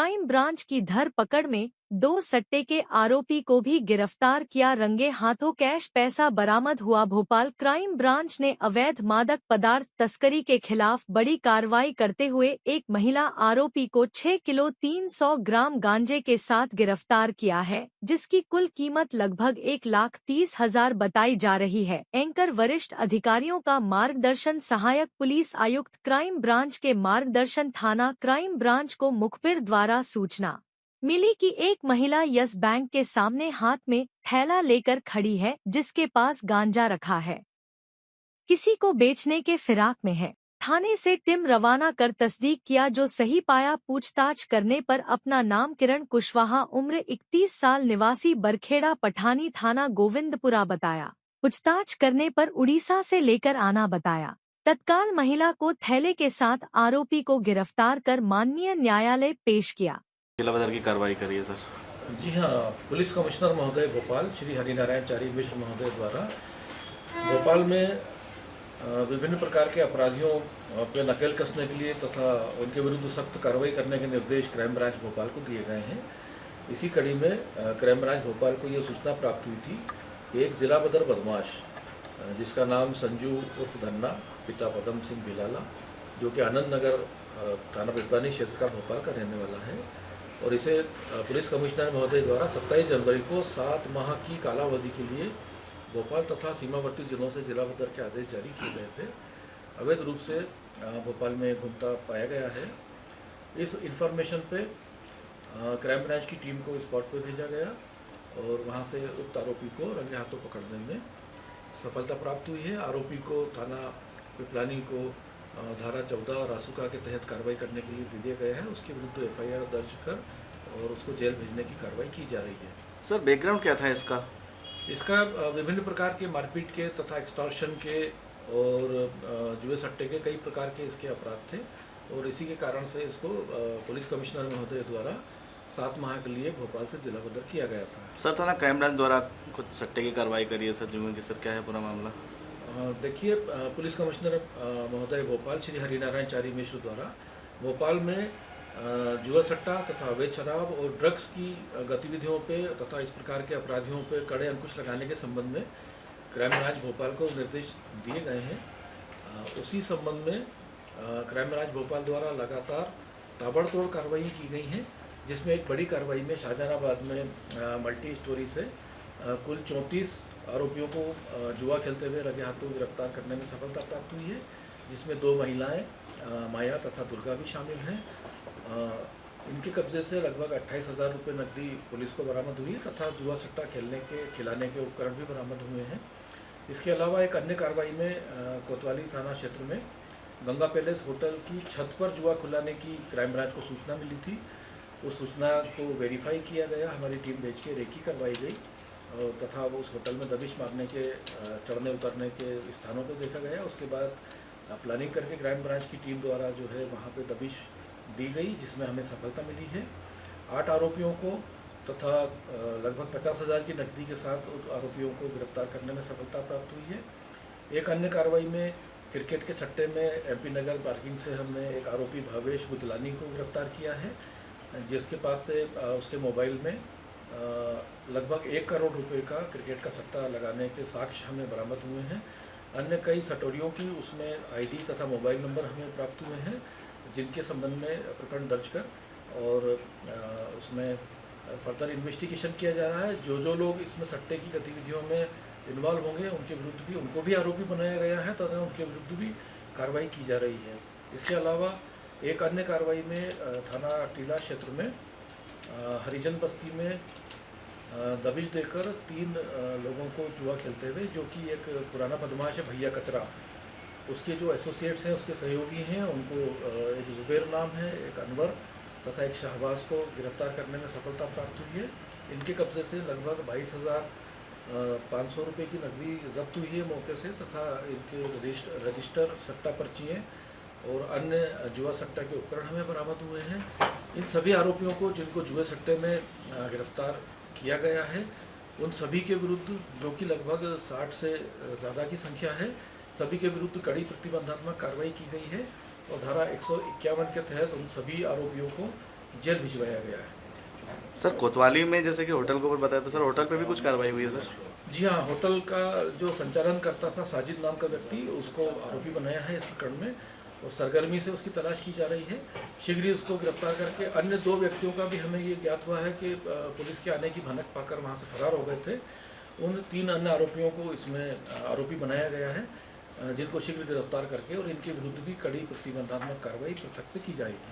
Crime branch की धरपकड़ में 2 सट्टे के आरोपी को भी गिरफ्तार किया। रंगे हाथों कैश पैसा बरामद हुआ। भोपाल क्राइम ब्रांच ने अवैध मादक पदार्थ तस्करी के खिलाफ बड़ी कार्रवाई करते हुए एक महिला आरोपी को 6 किलो 300 ग्राम गांजे के साथ गिरफ्तार किया है, जिसकी कुल कीमत लगभग 1,30,000 बताई जा रही है। एंकर वरिष्ठ अधिकारियों का मार्गदर्शन। सहायक पुलिस आयुक्त क्राइम ब्रांच के मार्गदर्शन। थाना क्राइम ब्रांच को मुखबिर द्वारा सूचना मिली कि एक महिला यस बैंक के सामने हाथ में थैला लेकर खड़ी है, जिसके पास गांजा रखा है, किसी को बेचने के फिराक में है। थाने से टीम रवाना कर तस्दीक किया, जो सही पाया। पूछताछ करने पर अपना नाम किरण कुशवाहा, उम्र 31 साल, निवासी बरखेड़ा पठानी, थाना गोविंदपुरा बताया। पूछताछ करने पर उड़ीसा से लेकर आना बताया। तत्काल महिला को थैले के साथ आरोपी को गिरफ्तार कर माननीय न्यायालय पेश किया। जिला बदर की कार्रवाई करी है सर। जी हाँ, पुलिस कमिश्नर महोदय भोपाल श्री हरिनारायण चारी मिश्र महोदय द्वारा भोपाल में विभिन्न प्रकार के अपराधियों पर नकेल कसने के लिए तथा उनके विरुद्ध सख्त कार्रवाई करने के निर्देश क्राइम ब्रांच भोपाल को दिए गए हैं। इसी कड़ी में क्राइम ब्रांच भोपाल को ये सूचना प्राप्त हुई थी कि एक जिला बदर बदमाश जिसका नाम संजू उर्फ धन्ना, पिता पदम सिंह भिलाला, जो कि आनंद नगर थाना पिपरानी क्षेत्र का भोपाल का रहने वाला है, और इसे पुलिस कमिश्नर महोदय द्वारा 27 जनवरी को 7 माह की कालावधि के लिए भोपाल तथा सीमावर्ती जिलों से जिला बदर के आदेश जारी किए गए थे। अवैध रूप से भोपाल में घूमता पाया गया है। इस इंफॉर्मेशन पे क्राइम ब्रांच की टीम को स्पॉट पे भेजा गया और वहां से उक्त आरोपी को रंगे हाथों पकड़ने में सफलता प्राप्त हुई है। आरोपी को थाना पिपलानी को धारा 14 रासुका के तहत कार्रवाई करने के लिए दे दिया गया है। उसके विरुद्ध FIR दर्ज कर और उसको जेल भेजने की कार्रवाई की जा रही है। सर, बैकग्राउंड क्या था इसका? इसका विभिन्न प्रकार के मारपीट के तथा एक्सटॉर्शन के और जुए सट्टे के कई प्रकार के इसके अपराध थे, और इसी के कारण से इसको पुलिस कमिश्नर महोदय द्वारा 7 माह के लिए भोपाल से जिला बदर किया गया था। सर, थाना क्राइम ब्रांच द्वारा कुछ सट्टे की कार्रवाई करी है सर, जुए की। सर, क्या है पूरा मामला? देखिए, पुलिस कमिश्नर महोदय भोपाल श्री हरिनारायण चारी मिश्र द्वारा भोपाल में जुआ सट्टा तथा अवैध शराब और ड्रग्स की गतिविधियों पे तथा इस प्रकार के अपराधियों पे कड़े अंकुश लगाने के संबंध में क्राइम ब्रांच भोपाल को निर्देश दिए गए हैं। उसी संबंध में क्राइम ब्रांच भोपाल द्वारा लगातार ताबड़तोड़ कार्रवाई की गई है, जिसमें एक बड़ी कार्रवाई में शाहजहानाबाद में मल्टी स्टोरी से कुल 34 आरोपियों को जुआ खेलते हुए रंगे हाथों गिरफ्तार करने में सफलता प्राप्त हुई है, जिसमें 2 महिलाएं माया तथा दुर्गा भी शामिल हैं। इनके कब्जे से लगभग 28,000 रुपये नकदी पुलिस को बरामद हुई है तथा जुआ सट्टा खिलाने के उपकरण भी बरामद हुए हैं। इसके अलावा एक अन्य कार्रवाई में कोतवाली थाना क्षेत्र में गंगा पैलेस होटल की छत पर जुआ खुलाने की क्राइम ब्रांच को सूचना मिली थी। उस सूचना को वेरीफाई किया गया, हमारी टीम भेज के रेकी करवाई गई तथा वो उस होटल में दबिश मारने के चढ़ने उतरने के स्थानों को देखा गया। उसके बाद प्लानिंग करके क्राइम ब्रांच की टीम द्वारा जो है वहाँ पे दबिश दी गई, जिसमें हमें सफलता मिली है। 8 आरोपियों को तथा लगभग 50,000 की नकदी के साथ उस आरोपियों को गिरफ्तार करने में सफलता प्राप्त हुई है। एक अन्य कार्रवाई में क्रिकेट के सट्टे में MP नगर पार्किंग से हमने एक आरोपी भावेश बुदलानी को गिरफ्तार किया है, जिसके पास से उसके मोबाइल में लगभग 1 करोड़ रुपए का क्रिकेट का सट्टा लगाने के साक्ष्य हमें बरामद हुए हैं। अन्य कई सटोरियों की उसमें ID तथा मोबाइल नंबर हमें प्राप्त हुए हैं, जिनके संबंध में प्रकरण दर्ज कर और उसमें फर्दर इन्वेस्टिगेशन किया जा रहा है। जो लोग इसमें सट्टे की गतिविधियों में इन्वॉल्व होंगे उनके विरुद्ध भी उनको भी आरोपी बनाया गया है तथा उनके विरुद्ध भी कार्रवाई की जा रही है। इसके अलावा एक अन्य कार्रवाई में थाना टीला क्षेत्र में हरिजन बस्ती में दबिश देकर 3 लोगों को जुआ खेलते हुए, जो कि एक पुराना बदमाश है भैया कचरा, उसके जो एसोसिएट्स हैं उसके सहयोगी हैं, उनको एक जुबैर नाम है, एक अनवर तथा एक शहबाज को गिरफ्तार करने में सफलता प्राप्त हुई है। इनके कब्जे से लगभग 22,500 रुपये की नकदी जब्त हुई है मौके से तथा इनके रजिस्टर सट्टा पर्चियाँ और अन्य जुआ सट्टा के उपकरण हमें बरामद हुए हैं। इन सभी आरोपियों को जिनको जुए सट्टे में गिरफ्तार किया गया है, उन सभी के विरुद्ध, जो कि लगभग 60 से ज़्यादा की संख्या है, सभी के विरुद्ध कड़ी प्रतिबंधात्मक कार्रवाई की गई है और धारा 151 के तहत उन सभी आरोपियों को जेल भिजवाया गया है। सर कोतवाली में जैसे कि होटल के ऊपर बताया था सर, होटल पे भी कुछ कार्रवाई हुई है सर? जी हाँ, होटल का जो संचालन करता था साजिद नाम का व्यक्ति, उसको आरोपी बनाया है इस प्रकरण में और सरगर्मी से उसकी तलाश की जा रही है। शीघ्र ही उसको गिरफ्तार करके अन्य 2 व्यक्तियों का भी हमें ये ज्ञात हुआ है कि पुलिस के आने की भनक पाकर वहाँ से फरार हो गए थे। उन 3 अन्य आरोपियों को इसमें आरोपी बनाया गया है, जिनको शीघ्र गिरफ्तार करके और इनके विरुद्ध भी कड़ी प्रतिबंधात्मक कार्रवाई पृथक से की जाएगी।